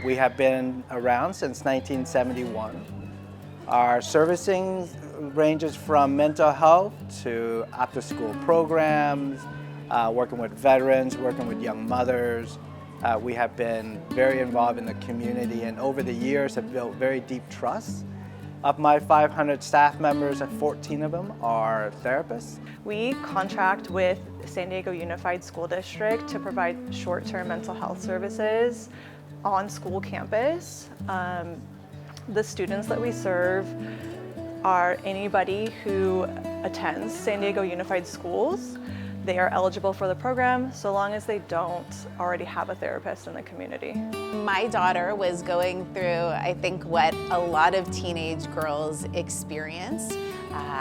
We have been around since 1971. Our servicing ranges from mental health to after-school programs, working with veterans, working with young mothers. We have been very involved in the community and over the years have built very deep trust. Of my 500 staff members, 14 of them are therapists. We contract with San Diego Unified School District to provide short-term mental health services on school campus. The students that we serve are anybody who attends San Diego Unified Schools. They are eligible for the program so long as they don't already have a therapist in the community. My daughter was going through, I think, what a lot of teenage girls experience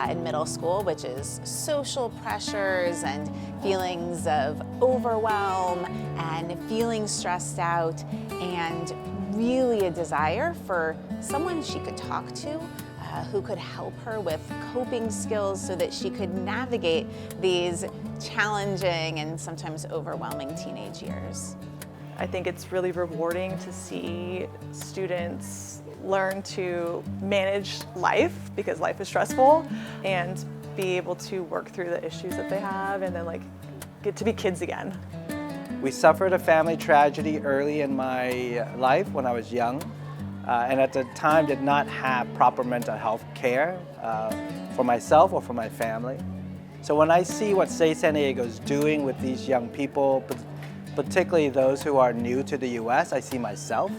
in middle school, which is social pressures and feelings of overwhelm and feeling stressed out, and really a desire for someone she could talk to who could help her with coping skills so that she could navigate these challenging and sometimes overwhelming teenage years. I think it's really rewarding to see students learn to manage life, because life is stressful, and be able to work through the issues that they have and then get to be kids again. We suffered a family tragedy early in my life when I was young. And at the time did not have proper mental health care for myself or for my family. So when I see what State San Diego is doing with these young people, particularly those who are new to the US, I see myself.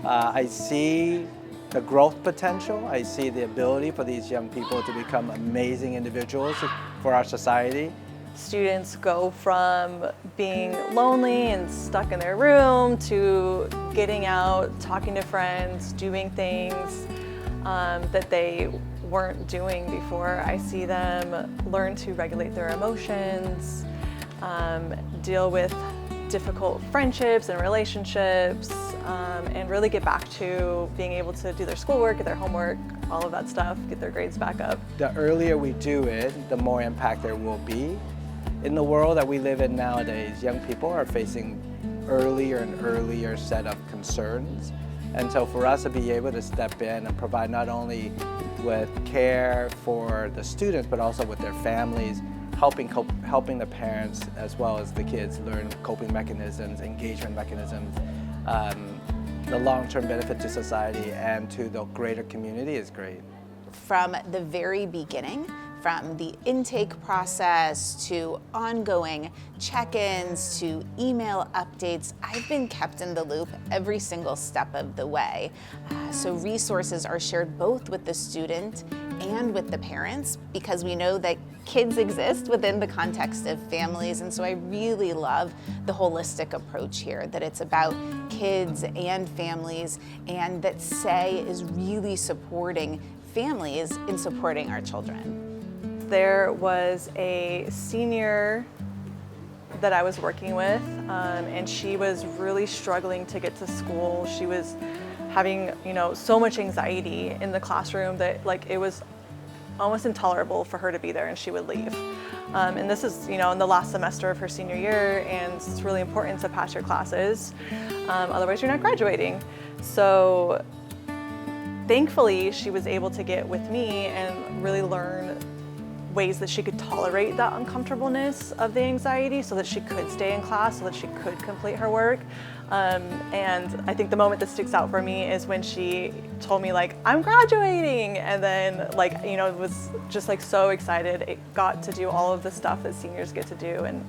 I see the growth potential. I see the ability for these young people to become amazing individuals for our society. Students go from being lonely and stuck in their room to getting out, talking to friends, doing things that they weren't doing before. I see them learn to regulate their emotions, deal with difficult friendships and relationships, and really get back to being able to do their schoolwork, get their homework, all of that stuff, get their grades back up. The earlier we do it, the more impact there will be. In the world that we live in nowadays, young people are facing earlier and earlier set of concerns. And so for us to be able to step in and provide not only with care for the students, but also with their families, helping the parents as well as the kids learn coping mechanisms, engagement mechanisms, the long-term benefit to society and to the greater community is great. From the very beginning, from the intake process to ongoing check-ins to email updates, I've been kept in the loop every single step of the way. So resources are shared both with the student and with the parents, because we know that kids exist within the context of families, and so I really love the holistic approach here, that it's about kids and families, and that SAY is really supporting families in supporting our children. There was a senior that I was working with, and she was really struggling to get to school. She was having, so much anxiety in the classroom that it was almost intolerable for her to be there, and she would leave. And this is, in the last semester of her senior year, and it's really important to pass your classes, otherwise you're not graduating. So thankfully, she was able to get with me and really learn ways that she could tolerate that uncomfortableness of the anxiety so that she could stay in class, so that she could complete her work. And I think the moment that sticks out for me is when she told me I'm graduating, and then was just so excited. It got to do all of the stuff that seniors get to do, and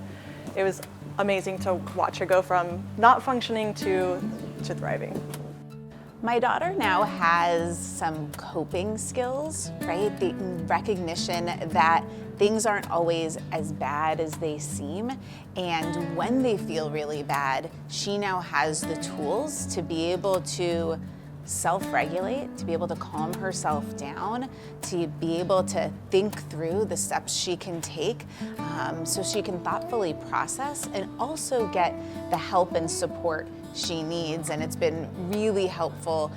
it was amazing to watch her go from not functioning to thriving. My daughter now has some coping skills, right? The recognition that things aren't always as bad as they seem, and when they feel really bad, she now has the tools to be able to self-regulate, to be able to calm herself down, to be able to think through the steps she can take so she can thoughtfully process and also get the help and support she needs. And it's been really helpful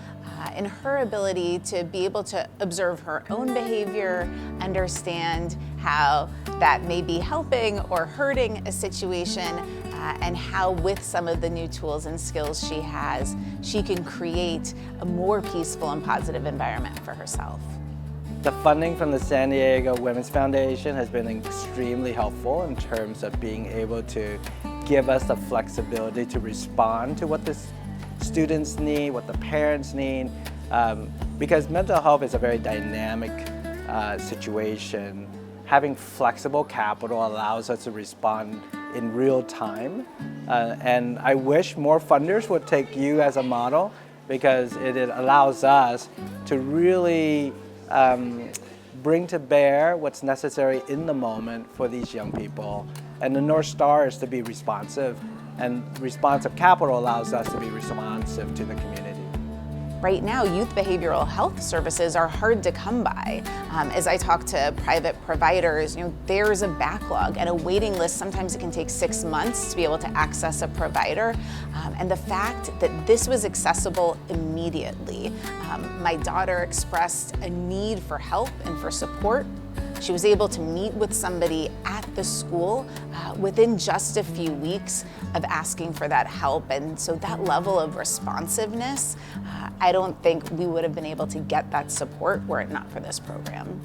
in her ability to be able to observe her own behavior, understand how that may be helping or hurting a situation, and how with some of the new tools and skills she has, she can create a more peaceful and positive environment for herself. The funding from the San Diego Women's Foundation has been extremely helpful in terms of being able to give us the flexibility to respond to what the students need, what the parents need, because mental health is a very dynamic situation. Having flexible capital allows us to respond in real time, and I wish more funders would take you as a model, because it allows us to really bring to bear what's necessary in the moment for these young people. And the North Star is to be responsive, and responsive capital allows us to be responsive to the community. Right now, youth behavioral health services are hard to come by. As I talk to private providers, there's a backlog and a waiting list. Sometimes it can take 6 months to be able to access a provider. And the fact that this was accessible immediately. My daughter expressed a need for help and for support. She was able to meet with somebody at the school within just a few weeks of asking for that help. And so that level of responsiveness, I don't think we would have been able to get that support were it not for this program.